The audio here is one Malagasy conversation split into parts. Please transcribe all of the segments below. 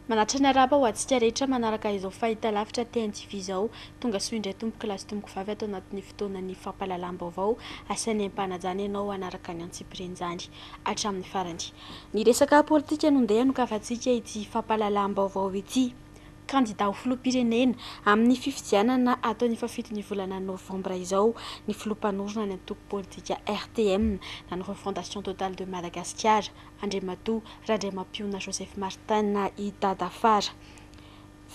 Manatra ny araba ho antsika rehetra manaraka izao fahitalavitra teny TV izao tonga soa indray tomboky lasy tomboky vavy ato anatin'ny fotoanan'ny fampahalalam-baovao asain'ny ampanajana ianao anaraka ny antsipiren'izany hatramin'ny farany. Ny resaka politika nondeha nokafantsika ity fampahalalam-baovao ity. Kandida ho filoham-pirenena amin'ny fifidianana ataon'ny fafitony volana novambra izao ny filoham-panorona ny antoko politika RTM na ny Refondation Totale de Madagascar Andriamatoa Randriamapiona Joseph Martin na Idadafara.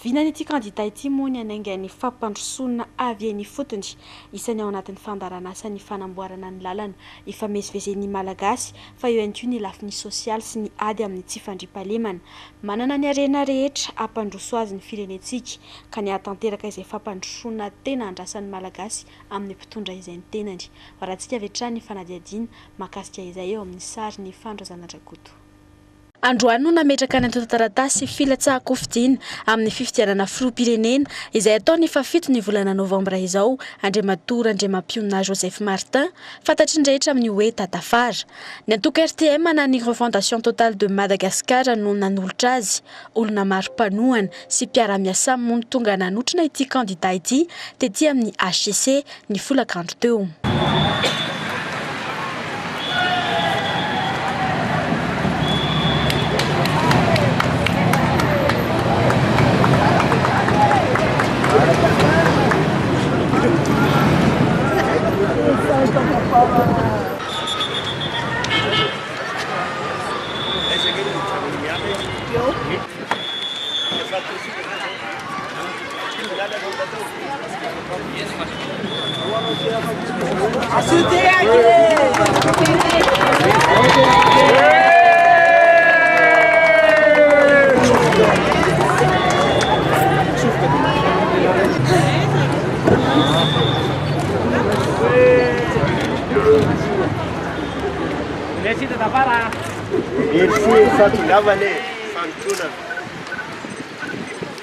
Vina n'ity kandida ity moa ny anaingan'ny fampandrosoana avy eny fotony isany ao anatin'ny fandarana asa ny fanamboarana ny lalana ifamezivezen'ny malagasy fa eo ihany koa ny lafiny sosialy sy ny ady amin'ny tsy fandriampahalemana. Manana ny harena rehetra hampandroso azy ny firenentsika ka ny hatanteraka izay fampandrosoana tena andrasan'ny malagasy amin'ny mpitondra izay ny tenany. Varantsika avy hatrany ny fanadihadiana mahakasika izay eo amin'ny sary ny Fandrazana-Drakoto. Androany no nametraka ny antotan-taratasy filatsahako fidiana amin'ny fifidianana filoham-pirenena izay ataony fafito ny volana novambra izao Andriamatoa Randriamapiona Joseph Martin fantatry ny rehetra amin'ny hoe Idadafara. Ny antoko RTM na ny Refondation Totale de Madagascar no nanolotra azy. Olona maro mpanohana sy mpiara-miasa moa tonga nanotrona ity kandida ity tetỳ amin'ny HCC ny folakandro teo.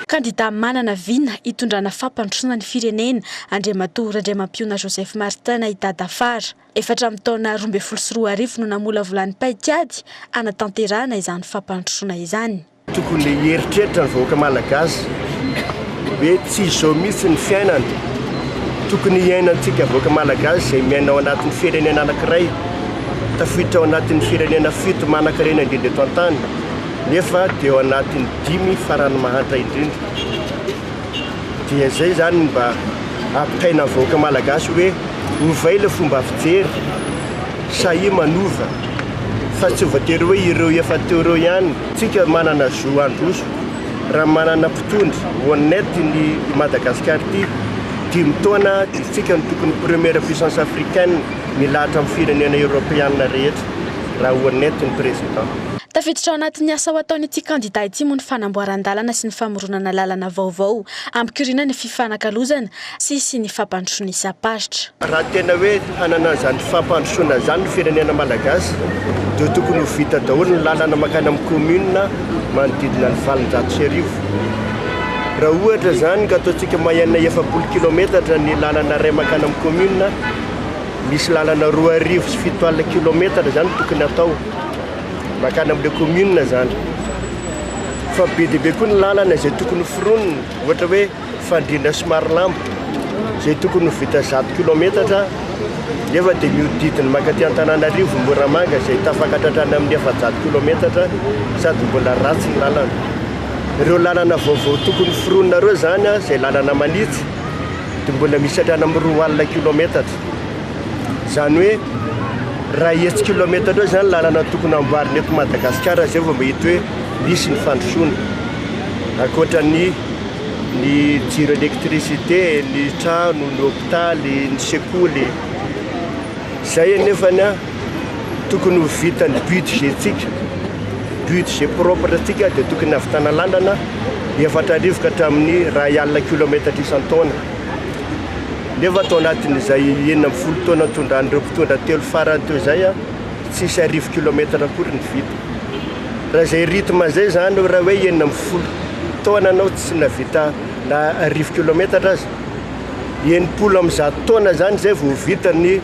Kandida manana vina hitondrana fampandrosoana ny firenena Andriamatoa Randriamapiona Joseph Martin na Idadafara. Efatra amin'ny taona 2024 no namolavolan'ny paikady anatanterahana izany fampandrosoana izany. Tokony heritreritra ny vahoaka malagasy hoe tsy izao mihitsy ny fiainana. Tokony hiainantsika vahoaka malagasy izay miaina ao anatin'ny firenena anankiray, tafiditra ao anatin'ny firenena fito manan-karena indrindra eto an-tany, nefa dia ao anatin'ny 5 farany mahantra indrindra. Dia izay zany mba ampitaina ny vahoaka malagasy hoe ovay ilay fomba fijery, sahy manova fa tsy voatery hoe ireo efa teo ireo ihany. Tsika manana zo androso raha manana mpitondra honnête ny Madagasikara ity 5 taona tsika ny tokony première puissance africaine milahatra amin'ny firenena européenne rehetra raha honnête ny président. Tafiditra ao anatin'ny asa ho ataon'ity kandida ity moa ny fanamboaran-dalana sy ny famoronana lalana vaovao ampikoriana ny fifanakalozana sy ny fampandrosoana isa-pasitra. Raha tena hoe hanana izany fampandrosoana izany ny firenena malagasy dia tokony ho vita daholo ny lalana makany amin'ny commune manodidina ny 700 raha ohatra zany ka ataontsika mahenona 70 kilometatra ny lalana ray makany amin'ny commune, misy lalana 2 sy 7 kilometatra zany tokony atao makany amin'ilay commune zany. Fa be dia be koa ny lalana izay tokony fironina, ohatra hoe fandrina Somarlambo izay tokony ho vita 100 kilometatra nefa dia miodidina makaty Antananarivo Moramanga izay tafakatra hatrany amin'ny 700 kilometatra sady mbola ratsy ny lalana. Ireo lalana vaovao tokony fironina ireo zany izay lalana manitsy dia mbola misy hatrany amin'ny 2 kilometatra. Zany hoe raha 10 kilometatra eo zany lalana tokony amboarina eto Madagasikara izay vao mahita hoe misy ny fandrosoana. Ankoatran'ny jiro électricité, ny trano, ny hôpitaly, ny sekoly. Zay nefany tokony ho vita ny budgetsika. Budget propre tsika dia tokony havitana lalana 4,000 ka hatramin'ny 100 kilometatra isan-taona. Nefa atao anatin'izay 90 taona tondran'ireo mpitondra telo farany teo izay tsisy 10 kilometatra akory ny vita. Raha izay rythme zay zany raha hoe 90 taona anao tsy navita na 10 kilometatra azy, 90 amin'ny 100 taona zany zay vao vita ny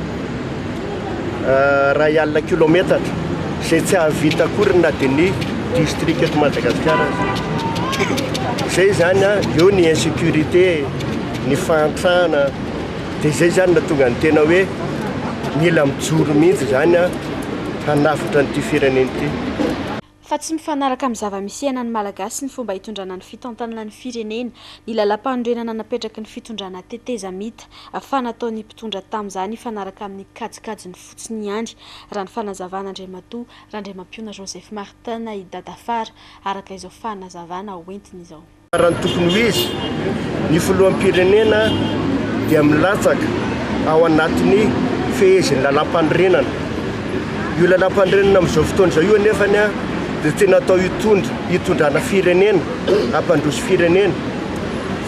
100 kilometatra izay tsy havita akory na dia ny district eto Madagasikara. zay zany eo ny insécurité ny fantrana dia zay zany natonga ny tena hoe mila mijoro mihitsy zany hanafitra nyity fireneny ity. Fa tsy mifanaraka amin'ny zava-misehana ny malagasy ny fomba hitondrana ny fitantanana ny firenena, ny lalam-panorenana napetraky ny fitondrana teteza mita fa nataony mpitondra tamin'izany hifanaraka amin'ny kajikajiny fotsiny ihany, raha ny fanazavana Andriamatoa Randriamampiona Joseph Martin i Dadafara araka izao fanazavana hoentiny izao. Raha ny tokony ho izy ny filoham-pirenena dia milatsaka ao anatin'ny feheziny lalam-panorenana. Io lalam-panorenana amin'izao fotoana izao io anefany dia tena atao hitondrana firenena, hampandroso firenena,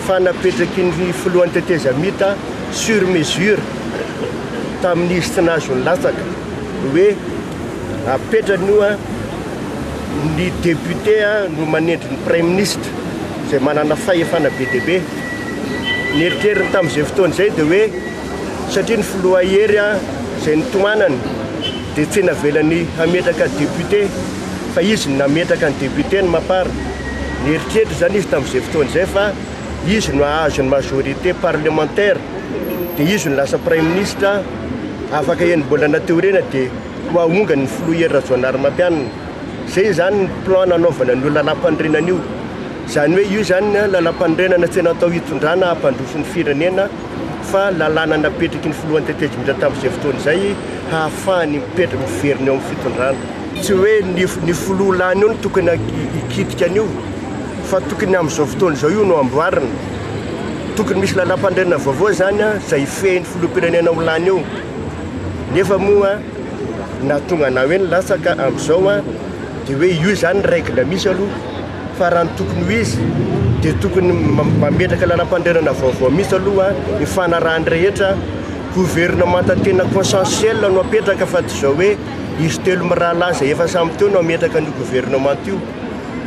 fa napetraky ny filohan'ny teteza mita sur mesure tamin'izy tsy nahazo ny latsaka hoe apetrany io ny député no manendry ny premier ministre izay manana fahefana be dia be. Ny eritreriny tamin'izay fotoana izay dia hoe satria ny filoha hery izay nitoanany dia tsy navelany hametraka député fa izy nametraka ny député ny mapara. Ny eritreritry zany izy tamin'izay fotoana izay fa izy no ahazo ny majorité parlementaire dia izy no lasa premier ministre afaka enimbola nateorena dia ho ahongany ny filoha hery Rajaonary Mampianina. Zay zany ny plan nanaovana ny lalam-panorenana io. Zany hoe io zany lalam-panorenana tsy natao hitondrana hampandroso ny firenena fa lalàna napetraky ny filohan'ny teteza mita tamin'izay fotoana izay hahafahany mipetraka miverina eo amin'ny fitondrana. Tsy hoe ny filoha lany io no tokony hikitika an'io fa tokony amin'izao fotoana izao io no amboarina. Tokony misy lalam-panorenana vaovao zany izay fehin'ny filoham-pirenena ho lany eo. Nefa moa nahatonga na hoe nilatsaka amin'izao dia hoe io zany règle misy aloha fa raha ny tokony ho izy dia tokony mametraka lalam-panorenana vaovao misy aloha hifanarahany rehetra. Gouvernement tena consensuel no apetraka fa tsy zao hoe izy telo mirahalahy izay efa samy teo no ametraka ny gouvernement io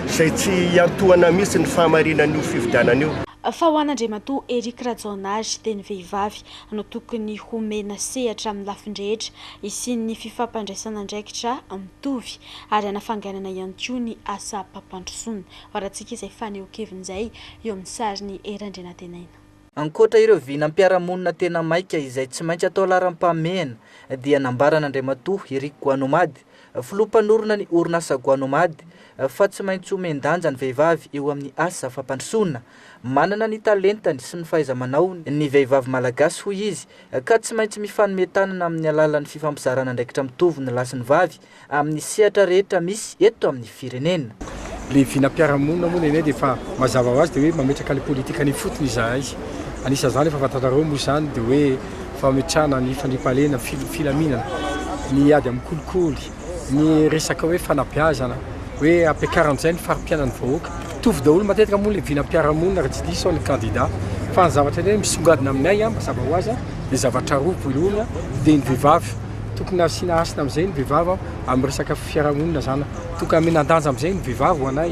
izay tsy antohana mihitsy ny fahamarinan'io fifidianana io. Fa ho an'Andriamatoa Eric Rajaonary dia ny vehivavy no tokony homena sehatra amin'ny lafin-drehetra isian'ny fifampandraisana andraikitra mitovy ary hanafanganana ihany koa ny asa mpampandrosoana. Horantsika izay faneho-keviny izay eo amin'ny sariny Erandrenatenaina. Ankoatra ireo vinam-piarahamonina tena maika izay tsy maintsy atao laharam-pahamehana dia nambaran'Andriamatoa Eric Goanomady, filoha-mpanorona ny orinasa Goanomady, fa tsy maintsy homen-danja ny vehivavy eo amin'ny asa fampandrosoana. Manana ny talentany sy ny fahaiza-manao ny vehivavy malagasy hoy izy ka tsy maintsy mifanome-tanana amin'ny alalan'ny fifampizarana andraikitra mitovy ny lahy sy ny vavy amin'ny sehatra rehetra misy eto amin'ny firenena. Le vinam-piarahamonina moa nenay dia efa mazava ho azy dia hoe mametraka ny politika ny fotony izahay. Anisan'izany efa fantatrareo moa izany dia hoe fametrahana ny fandriam-pahalena filaminana, ny ady amin'ny kolikoly, ny resaka hoe fanabeazana, hoe ampiakaran'izay ny farim-piainan'ny vahoaka. Tovy daholo matetika moa le vinam-piarahamonina raha tsy diso ny candidat fa ny zavatra hoe misongadina aminay mazava ho azy dia zavatra roa voalohany dia ny vehivavy. Tokony asiana asina amin'izay ny vehivavy amin'ny resaka fiarahamonina zany. Tokony amenan-danja amin'izay ny vehivavy ho anay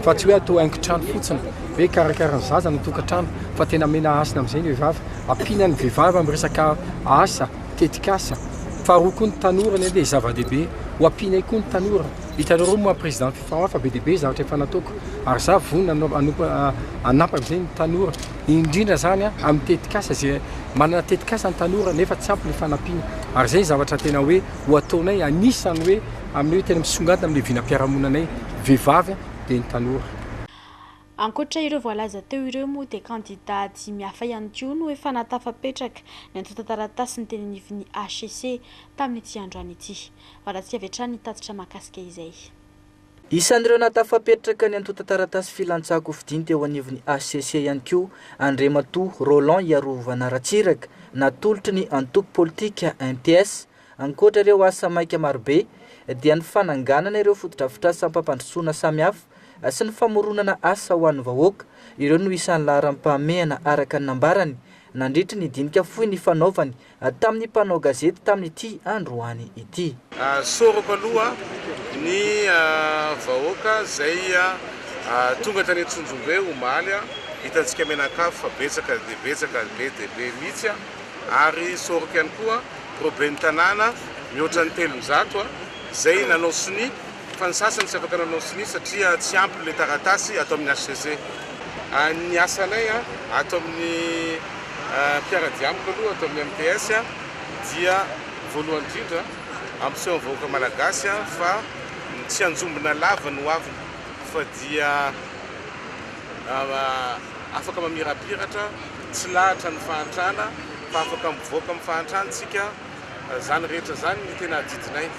fa tsy hoe atao haingo-trano fotsiny hoe karakaran'ny zaza no tokantrano fa tena amena asina amin'izay ny vehivavy. Ampiana ny vehivavy amin'ny resaka asa, tetikasa. Faharoa koa ny tanora dia zava-dehibe ho ampianay koa ny tanora. Hitanareo moa président FIFA fa be dia be zavatra efa nataoko ary za vonona anampy amin'izay ny tanora indrindra zany amin'ny tetikasa izay manana tetikasa ny tanora nefa tsy ampy ny fanampiana ary izay zavatra tena hoe ho ataonay anisany hoe amin'ny hoe tena misongadina amin'ny vinam-piarahamonanay vehivavy dia ny tanora. Ankoatra ireo voalaza teo ireo moa dia candidat dimy hafa ihany koa no efa natafapetraka ny antota taratasy ny teneniviny HCC tamin'ity androany ity. Varantsika avy hatrany tatitra mahakasika izay. Isan'ireo natafapetraka ny antota taratasy filantsako fidiny teo anivon'ny HCC ihany koa Andriamatoa Roland Iarovana Ratsiraka natolotry ny antoko politika MTS. Ankoatra ireo asa maika marobe dia ny fananganana ireo fotodrafitrasa mpampandrosoana samihafa sy ny famoronana asa ho an'ny vahoaka. Ireo no isan'ny laharam-pahamehana araka ny nambarany nandritra ny dinika fohy ny fanaovany tamin'ny mpanao gazety tamin'ity androany ity. Soroko aloha ny vahoaka izay tonga tany Antsonjombe omaly hitantsika menakafo fa betsaka be dia be mihitsy ary soroko ihany koa problème tanàna mihoatra ny 300 izay nanao siny fa ny sasany tsy afaka nanao sini satria tsy ampy le taratasy atao amin'ny HCC. Ny asanay atao amin'ny mpiaradia amiko aloha atao amin'ny MTS dia voalohany indrindra ampiseho ny vahoaka malagasy fa tsy anjombona lava no aviny fa dia afaka mamirapiratra tsy lahatra ny fahantrana fa afaka mivoaka amin'ny fahantranatsika zany rehetra zany ny tena didinay.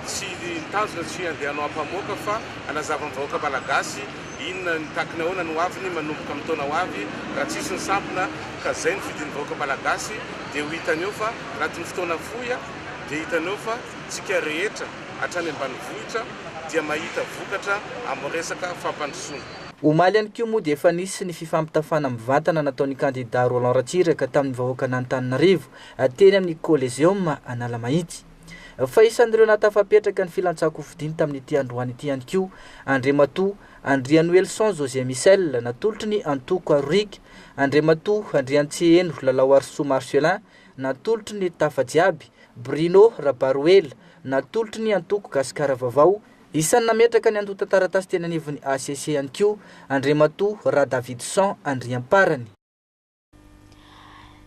Tsy nitanjona tsy andeha hanao ampamoaka fa anazava ny vahoaka malagasy inona ny takiny ahoana no aviny manomboka amin'ny taona ho avy raha tsisy ny sampona ka zay ny fidin'ny vahoaka malagasy dia ho hitaneo fa anatin'ny fotoana fohy dia hitaneo fa tsika rehetra hatrany ambanivohitra dia mahita vokatra amin'ny resaka fampandrosoana. Omaly ihany koa moa dia efa nisy ny fifampitafana mivantana nataon'ny kandida Roland Ratsiraka tamin'ny vahoaka n'Antananarivo teny amin'ny Coliseum Analamahitsy. Fa isan'ireo natafapetraka ny filantsako fidiny tamin'ity androany ity ihany koa Andriamatoa Andrianoelson José Michel natolotry ny Antoko Aroriky, Andriamatoa Andriantsiheno Lalao Arso Marcelin natolotry ny Tafajiaby, Bruno Rabaroel natolotry ny Antoko Gasikara Vavao. Isan'ny nametraka ny antota taratasy teny anivon'ny ACC ihany koa Andriamatoa Radavidson Andriamparany.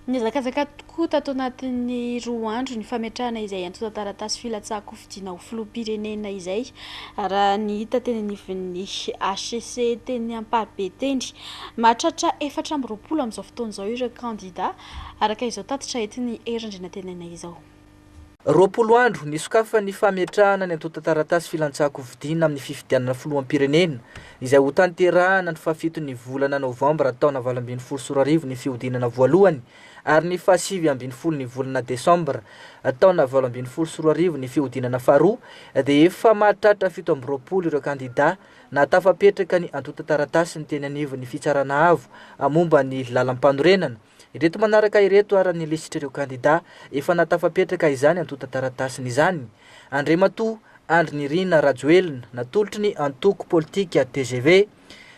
Niazakazaka tokoa tato anatin'ny 2 andro ny fametrahana izay antota taratasy filatsako fidiana ho filoham-pirenena izay raha ny hita teny anivon'ny HCC teny Amparibe teny mahatratra 420 amin'izao fotoan'izao ireo kandida araka izao tatitra etiny herindrina tenena izao. 20 andro nisokafa ny fametrahana ny antota taratasy filantsako fidiana amin'ny fifidianana filoham-pirenena izay ho tanterahana ny fafito ny volana Novambra taona 2024 ny fihodinana voalohany ary ny 7 ny volana Desambra taona 2024 ny fihodinana faharoa dia efa mahatratra 720 ireo kandida na tafapetraka ny antota taratasy ny teny anivon'ny fitsarana avo momba ny lalam-panorenana. Ireto manaraka ireto aran'ny lisitra ireo kandida efa natafapetraka izany antota taratasiny izany. Andriamatoa Andrinirina Rajoelina natolotry ny Antoko Politika TGV,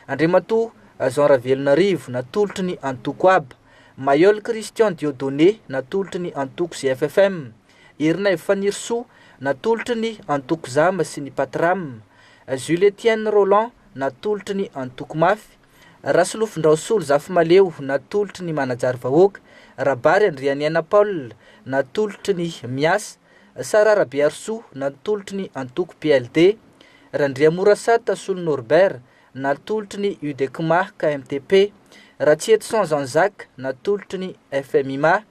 Andriamatoa Jean Ravelonarivo natolotry ny Antoko Aba, Mayol Christian Dieudonné natolotry ny Antoko GFFM, Irnay Fanirso natolotry ny Antoko Zama sy ny Patram, Julietienne Roland natolotry ny Antoko Mafy, Rasolofon-Draosolo Zafimaleo natolotry ny Manajary Vahoaka, Rabary Andrianiana Paul natolotry ny Miasa, Sarara Bearso natolotry ny Antoko PLD, Randriamorasata Solo Norbert natolotry ny UDECMA KMTP, Ratsietson Jean-Jacques natolotry ny FMIMA,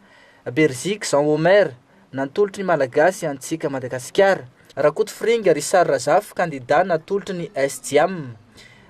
Berzik Jean Omer natolotry ny Malagasy Antsika Madagasikara, Rakoto Fringa Richard Razaf kandida natolotry ny SDM,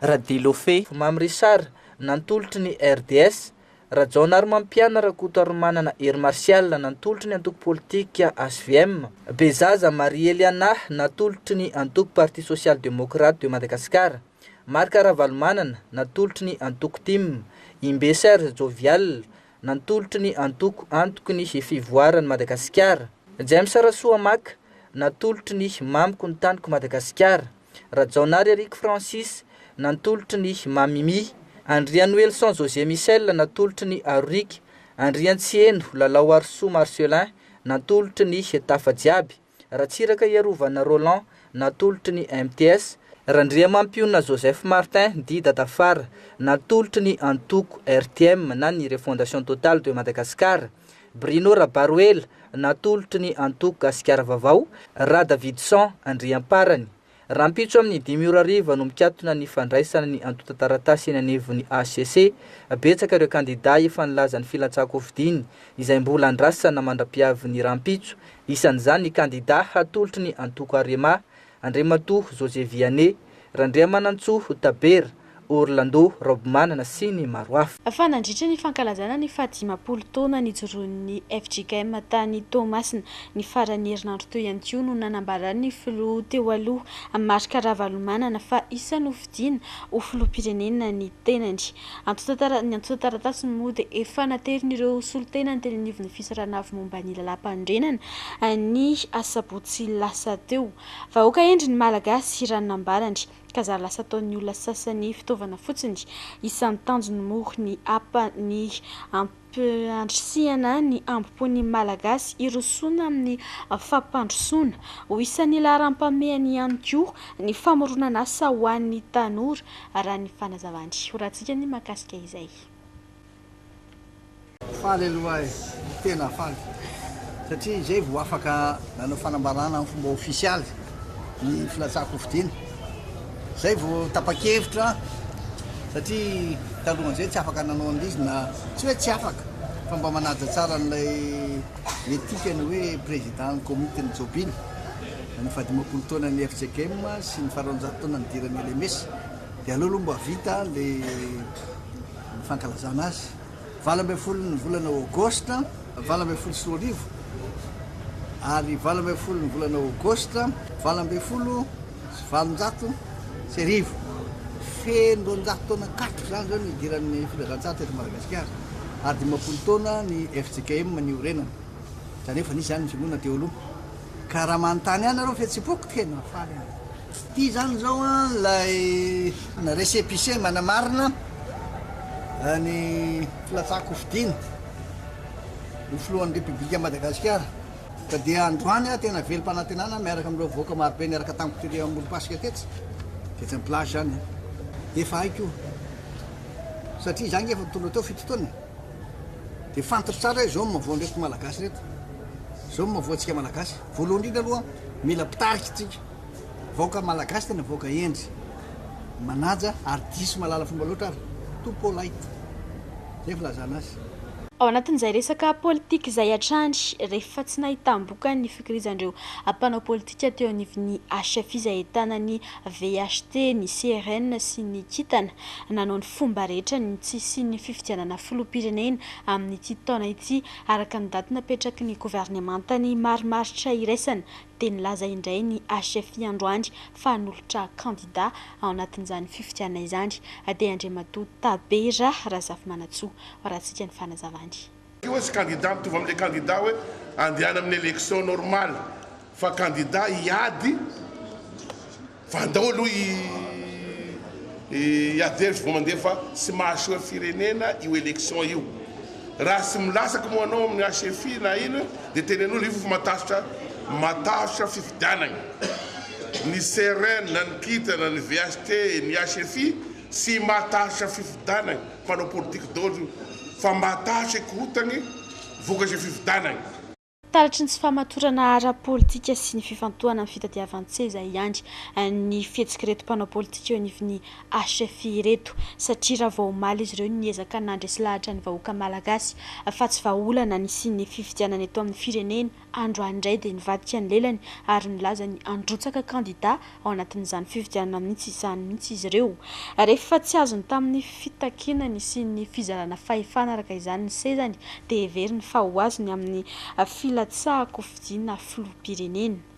Radilofe Mam Richard natolotry ny RDS, Rajon Armampiana Rakoto Armanana Air Martial natolotry ny Antoko Politika HVM, Bezaza Marie Eliana natolotry ny Antoko Parti Social Démocrate de Madagascar, Marka Ravalomanana natolotry ny Antoko Tim, Imbe Serge Jovial natolotry ny Antoko ny Fivoarany Madagasikara, James Rasoa Mak natolotry ny Mamiko ny Taniko Madagasikara, Rajonary Eric Francis natolotry ny Mamimi, Andrianoelson José Michel natolotry ny Aroriky, Andriantsiheno Lalao Arso Marcelin natolotry ny Tafajiaby, Ratsiraka Iarovana Roland natolotry ny MTS, Randriamampiona Joseph Martin Dida Dafara natolotry ny Antoko RTM na ny Refondation Totale de Madagascar, Bruno Rabaroel natolotry ny Antoko Gasikara Vavao, Radavidson Andriamparany. Rampitso amin'ny 10 no mikatona ny fandraisana ny antota taratasy eny anivon'ny ACC, betsaka ireo kandida efa nilaza ny filatsako fidiny izay mbola andrasana mandra-piavin'ny Rampitso, isan'izany ny kandida hatolotry ny Antoko Arema, Andriamatoa José Vianney, Randriamanantsoa Tabera, Orlando Robmanana sy ny maro hafa. Fa nandritra ny fankalazana ny 10 taona nijoroan'ny FGKM tany Tomasina ny farany herinandro teo ihany koa no nanambarany filoha teo aloha Marika Ravalomanana fa isan'ny hofidiana ho filoham-pirenena ny tenany. Ny antota taratasy moa dia efa naterin'ireo solon-tena ny teny anivon'ny fisarana avy momba ny lalam-pandrenana ny asabotsy lasa teo. Vahoaka endriny malagasy ranonambarany ka za lasa taon'ny olona sasany fitaovana fotsiny isan'ny tanjony moa ny apa ny fampandrisiana ny ambom-pony malagasy irosona amin'ny fampandrosoana ho isan'ny laharam-pameany ihany koa ny famoronana asa ho an'ny tanora raha ny fanazavany. Horantsika ny mahakasika izay. Faly aloha tena faly satria izay vao afaka nanao fanambarana amin'ny fomba ofisialy ny filatsako fidiana zay vao tapa-kevitra satria talohan'izay tsy afaka nanao an'izy na tsy hoe tsy afaka fa mba manaja tsara n'ilay etika ny hoe président ny comité ny jobiny ny fahadimapolo taona ny FCKM sy ny faharoanjato taona ny dirany LMS dia aloha mba vita le fankalazana azy 20 ny volana Aogostra 20 sy 20 ary 20 ny volana Aogostra 20 sy valonjato sy arivo feno 200 taona 4 zany zao ny idiran'ny filazantsara eto Madagasikara ary 10 taona ny FCKM ny orenana zany efa nisy zany finoana teo aloha ka raha manontany ihany areo fihetsi-poko tena faly ty zany zao lay na récépissé manamarina ny filatsako fidiana ny filohan'ny République Madagasikara ka dia androany tena velom-panantenana miaraka amin'ireo voaka maro be niaraka tamiko tery ambolo-pasika tetsy tetsy ny place zany efa haiko satria zany efa tolo teo 7 taona dia fantatro tsara zao mavoa ndraiky malagasy reto zao mavoantsika malagasy voalohany indrindra aloha mila pitarika tsika voaka malagasy tena voaka endry manaja artisy malala fomba loatra ary topolaity zay filazana azy. Ao anatin'izay resaka politika izay atrany rehefa tsy nahitam-boka ny fikirizan'ireo mpanao politika teo anivon'ny HF izay ahitana ny VHT, ny CRN sy ny Kitana nanao ny fomba rehetra ny tsisy ny fifidianana filoham-pirenena amin'ity taona ity araka ny daty napetraky ny gouvernementany marimaritra iraisana dia nilaza indray ny HF androany fa nolotra kandida ao anatin'izany fifidianana izany dia Andriamatoa Tabera Razafy-Manatsoa rahantsika ny fanazavany. Io sy candidat mitovy amin'ilay candidat hoe andehana amin'ny élection normale fa candidat hiady fa andao aloha hiadery vao mandeha fa sy mahasoa firenena io élection io raha sy milasaka moa anao amin'ny HFI na ino dia tenen'olo io fa matahotra fifidianana ny CRN na ny Kitana ny VHT ny HFI sy matahotra fifidianana mpanao politique dolo fa matahotra ekotany vokatra fifidianana. Taratry ny tsy famatorana ara-politika sy ny fifantohana amin'ny fitadiavan-tseza ihany ny fihetsika reto mpanao politika eo anivon'ny HFI ireto satria raha vao omaly izy ireo niezaka nandresy lahatra ny vahoaka malagasy fa tsy vahaolana nisy ny fifidianana eto amin'ny firenena androany indray dia nivadika ny lelany ary nilaza ny androtsaka kandida ao anatin'izany fifidianana mihitsy izany mihitsy izy ireo rehefa tsy azony tamin'ny fitakiana sy ny fizarana fahefana araka izany ny sezany dia heveriny fa ho azony amin'ny filatsahako fidiana filoham-pirenena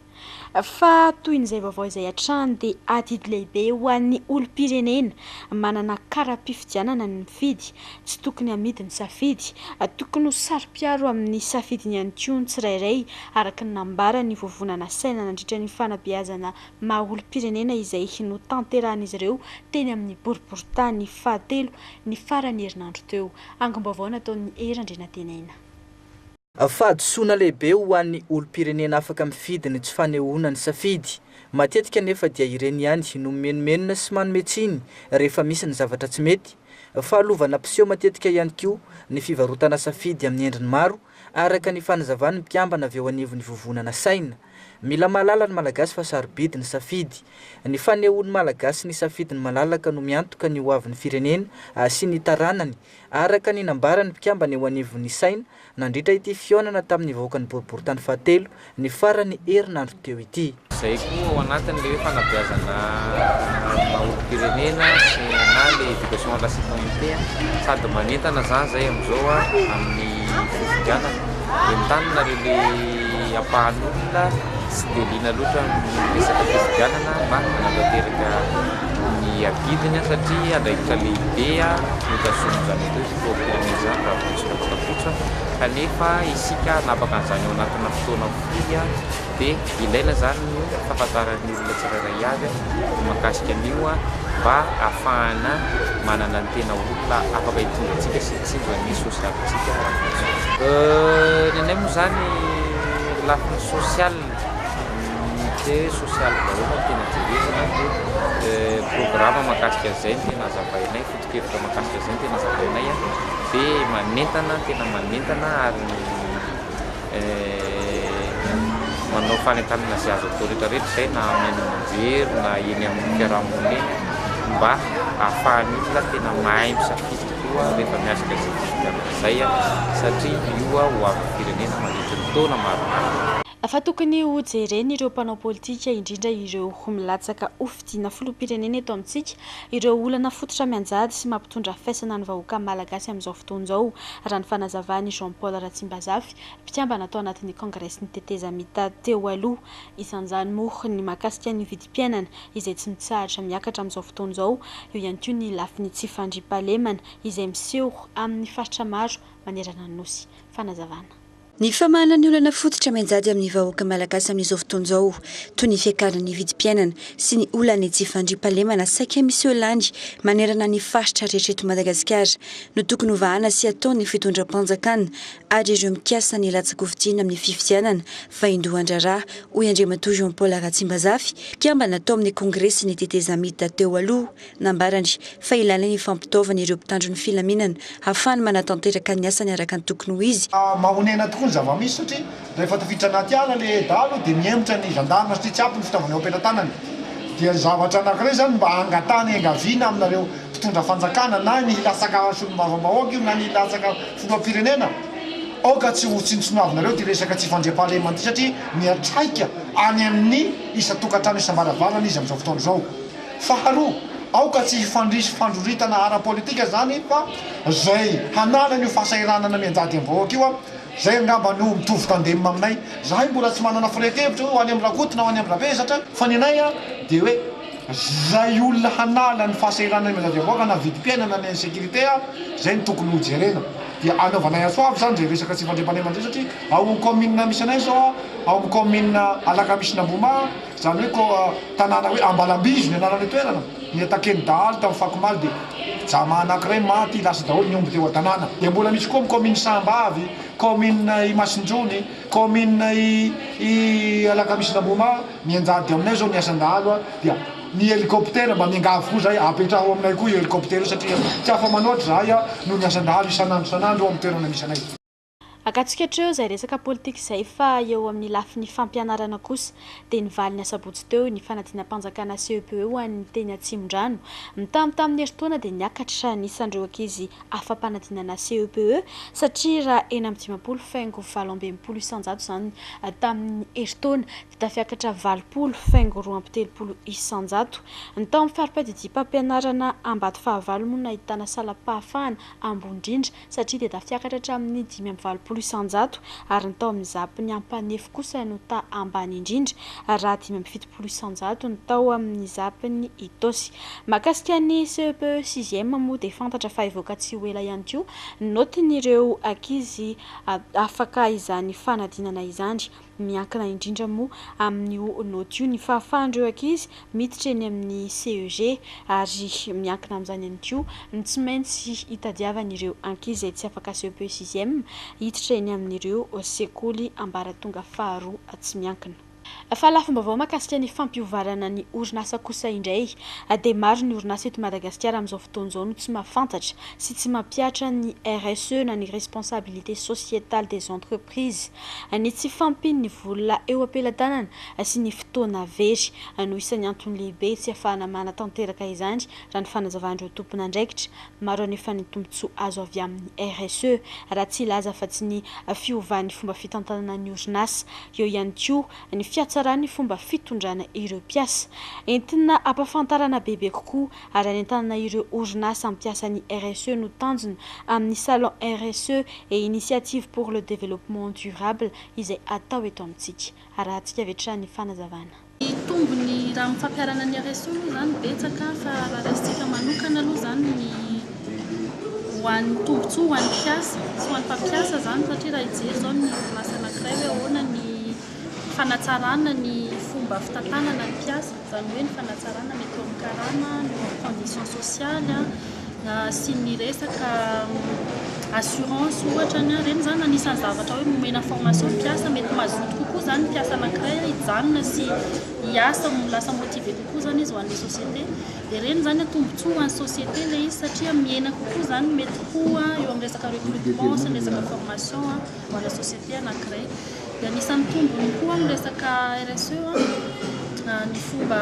fa toy n'izay vaovao izay hatrany dia adidy lehibe ho an'ny olom-pirenena manana kara-pifidianana ny mifidy tsy tokony amidy ny safidy tokony ho saro-piaro amin'ny safidiny ihany koa ny tsirairay araka ny nambara ny vovonana saina nandritra ny fanabeazana maha olom-pirenena izay no tanterahan'izy ireo teny amin'ny boriboritany fahatelo ny farany herinandro teo. Angom-baovao nataon'ny Erandrena Tenaina. Fahadisoana lehibe ho an'ny olom-pirenena afaka mifidy ny tsy fanehoana ny safidy matetika nefa dia ireny ihany no menomenona sy manometsiny rehefa misy ny zavatra tsy mety fahalovana mpiseho matetika ihany koa ny fivarotana safidy amin'ny endriny maro araka ny fanazavany mpiambana avy eo anivon'ny vovonana saina. Mila malala ny malagasy fa sarobidy ny safidy ny fanehoan'ny malagasy ny safidiny malalaka no miantoka ny hoavin'ny firenena sy ny taranany araka ny nambarany mpiambana eo anivon'ny saina nandritra ity fionana tamin'ny vahoakan'ny boriboritany fahatelo ny farany herinandro teo ity. Zay koa ao anatin'le hoe fanabeazana maha-olom-pirenena sy na le éducation à la citoyenneté sady manentana zany zay amin'izao amin'ny fifidianana entanina le ampahan'olona sy dia liana loatra resaka fifidianana mba manatanteraka ny abidiny satria andraikitra lehibe notasomy zany atao izy filoham-pirenena zany raha fotsika fotafotsy kanefa isika napaka an'izany ao anatina fotoana fohy dia ilaina zany ny fahafantaran'ny olona tsirairay avy mahakasika an'io mba ahafahana manana ny tena olona afaka hitondratsika sy tsindra ny sosialitsika ny anay moa zany lafiny sosial te sosial vahoaka tena jerezana dia programa mahakasika zay tena azavainay foto-kevitra mahakasika zay tena azavainay dia manentana tena manentana ary manao fanentanana zay azo atao rehetrarehetra zay na amin'ny amanjery na eny amin'ny fiarahamonina mba ahafahany olona tena mahay misafidy tokoa rehefa miasaka zay fifidianana zay satria io ho amin'ny firenena mandritra ny taona maromaro. Fa tokony ho jereny ireo mpanao politika indrindra ireo milatsaka ho fidiana filoham-pirenena eto amintsika ireo olana fototra mianjady sy mampitondra faisana ny vahoaka malagasy amin'izao fotoana izao raha ny fanazavany Jean-Paul Ratsimbazafy mpitiambana atao anatin'ny kongresy niteteza mita teo aloha isan'izany moa ny mahakasika ny vidim-piainana izay tsy mitsahatra miakatra amin'izao fotoana izao eo ihany koa ny lafiny tsy fandriam-pahalemana izay miseho amin'ny faritra maro manerana ny nosy. Fanazavana. Ny famahana ny olana fototra mianjady amin'ny vahoaka malagasy amin'izao fotoana izao toy ny fiakarana ny vidim-piainana sy ny olana tsy fandriam-pahalemana saika misy olandy manerana ny faritra rehetra eto Madagasikara no tokony hovahana sy atao ny fitondram-panjakana ary ireo mikasa ny latsaka fidiana amin'ny fifidianana fa Indohandraraha hoy Andriamatoa Jean-Paul Ratsimbazafy mpiambana atao amin'ny kongresy niteteza mita teo aloha nambarany fa ilana ny fampitaovana ireo mpitandro ny filaminana ahafahany manatanteraka ny asany araka ny tokony ho izy. Ny zava-misy satria rehefa tafiditra anaty ala le dalo dia miembotra ny gendarme satria tsy ampy ny fitaovana eo am-pelantanany dia zavatra anankiray zany mba angatany angaviana aminareo mpitondra fanjakana na ny latsaka solombavam-bahoaka io na ny latsaka filoham-pirenena aoka tsy ho tsintsinoavinareo ty resaka tsy fandriam-pahalemana ty satria miatraika any amin'ny isa-tokantrano isam-baravarana izy amin'izao fotoana izao. Faharoa aoka tsy fandrisy fandroritana ara-politika zany fa zay hanalany io fahasahiranana mianjady amin'ny vahoaka io zay angamba no mitovy tandemina aminay zahay mbola tsy manana firehakevitra ho any amin'ny rakoto na ho any amin'ny rabezatra fa ny anay dia hoe zay olona hanala ny fahasahiranana mianjady amin'ny vahoaka na vidim-piainana ny sécurité zay ny tokony ho jerena dia anaovanay asoavy zany zay resaka tsy fandriam-pahalemana zay satria ao amin'ny commune misy anay zao ao amin'ny commune Alakamisy Namboma zany hoe tanàna hoe Ambalambizo ny anarany toerana ny atakeny dahalo tamin'ny Fakomaly dia jama anankiray maty lasa daholo ny omby teo an-tanàna dia mbola misy koa commune Sambavy commune i Masindrony commune i Alakamisy Namboma mianjady aminay zao ny asan-dahalo dia ny hélicoptère mba miangavy koa zay apetraho aminay koa io hélicoptère satria tsy afa manoatra zahay no ny asan-dahalo isan'andro amin'ny toerana misy anay. Akatsika hatreo izay resaka politika izay fa eo amin'ny lafiny fampianarana kosa dia nivaly ny asabotsy teo ny fanadinam-panjakana CEPE ho an'ny teny Atsimon-drano tamin'ny herintaona dia niakatra nisan'ireo ankizy afa-panadinana CEPE satria raha eny amin'ny 10.7 isanjato zany tamin'ny herintaona dia tafiakatra 20.3 isanjato ny tao amin'ny fari-padidiam-pampianarana Ambatobe fahavalo moa nahitana salam-pahafahana ambony indrindra satria dia tafiakatra hatramin'ny 5.20 isanjato ary ny tao amin'ny zapiny ampanefy kosa no ta ambany indrindra raha 5.70 isanjato ny tao amin'ny zapiny itosy. Mahakasika ny CEPE 6e moa dia fantatra fa evoaka tsy ho ela ihany koa notin'ireo ankizy afaka izany fanadinana izany miankina indrindra moa amin'ny noty io ny fahafahan'ireo ankizy miditra eny amin'ny CEG ary miankina amin'izany ihany koa ny tsy maintsy hitadiavan'ireo ankizy tsy afaka CEPE 6e hiditra eny amin'ireo sekoly ambaratonga faharoa tsy miankina. Fa lafim-baovao mahakasika ny fampiovarana ny orinasa kosa indray dia maro ny orinasa eto Madagasikara amin'izao fotoana izao no tsy mahafantatra sy tsy mampiatra ny RSE na ny responsabilité sociétale des entreprises ny tsy fampiny ny vola eo am-pelantanana sy ny fotoana very no isan'ny antony lehibe tsy ahafahana manatanteraka izany raha ny fanazavan'ireo tompona andraikitra maro anefa ny tombontsoa azo avy amin'ny RSE raha tsy ilaza fa tsy ny fiovan'ny fomba fitantanana ny orinasa eo ihany koa ny fiatsarany fomba fitondrana ireo mpiasa entina ampafantarana bebe kokoa ary anentanana ireo orinasa ampiasa ny RSE no tanjona amin'ny salon RSE et initiative pour le développement durable izay atao eto amintsika raha antsika avetra ny fanazavana. Tombony raha mifampiarana ny RSE zany betsaka fa raha resitsika manokana aloha zany ny hoan'ny tombotsoa hoan'ny mpiasa sy hoan'ny mpampiasa zany satria raha hijery zao ny orinasa anankiray hoe ahoana ny fanatsarana ny fomba fomba fitantanana ny mpiasa zany hoe ny fanatsarana mety eo amin'ny karama ny condition sociale sy ny resaka assurance ohatra ny reny zany anisan'ny zavatra hoe momena formation mpiasa mety mazoto kokoa zany mpiasa anankiray hijanona sy hiasa lasa motivé kokoa zany izy ho an'le société dia reny zany tombontsoa ho an'ny société le izy satria miena kokoa zany mety koa eo amin'ny resaka recrutement sy ny resaka formation ho an'ny société anankiray dia anisan'ny tombony koa amin'ny resaka RSE ny fomba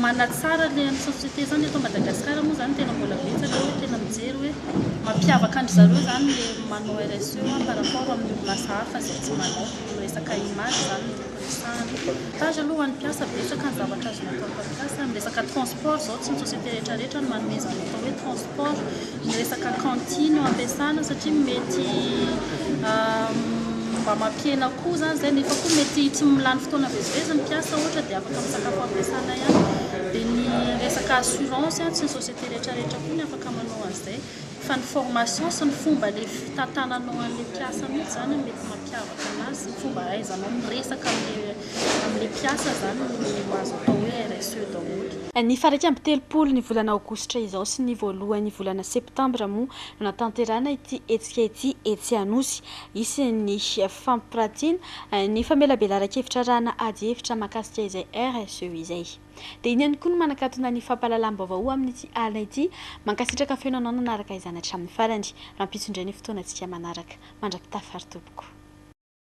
manatsara le amin'ny société zany eto Madagasikara moa zany tena mbola betsaka hoe tena mijery hoe mampiavaka andry zareo zany le manao RSE par rapport amin'ny orinasa hafa zay tsy manao resaka image zany tage aloha ho an'ny mpiasa betsaka ny zavatra azo natao mpampiasa amin'ny resaka transport zao tsy ny société rehetrarehetra no manomezana atao hoe transport ny resaka cantine ho ampiasana satria mety mba mampiena koa zany zay nefa koa mety tsy milany fotoana vezivezy ny mpiasa ohatra dia afaka misakafo ampiasana ihany dia ny resaka assurance tsy ny société rehetrarehetra koa ny afaka manao an'izay fa ny formation sy ny fomba le fitantananao an'le mpiasa mihitsy zany mety mampiavaka anazy ny fomba aizanao miresaka amin'le mpiasa zany no azo atao hoe RSE daholo. Ny faraika amby telopolo ny volana aogositra izao sy ny voalohan'ny volana septambra moa no natanterana ity hetsika ity etsy Anosy isin'ny fampiratiana ny famelabelan-kevitra rana ady hevitra mahakasika izay RSE izay. Dia iny ihany koa no manakatona ny fampahalalam-baovao amin'ity alina ity mankasitraka feonanao nanaraka izany hatramin'ny farany raha mpisondray ny fotoanantsika manaraka mandrapita faritoboko.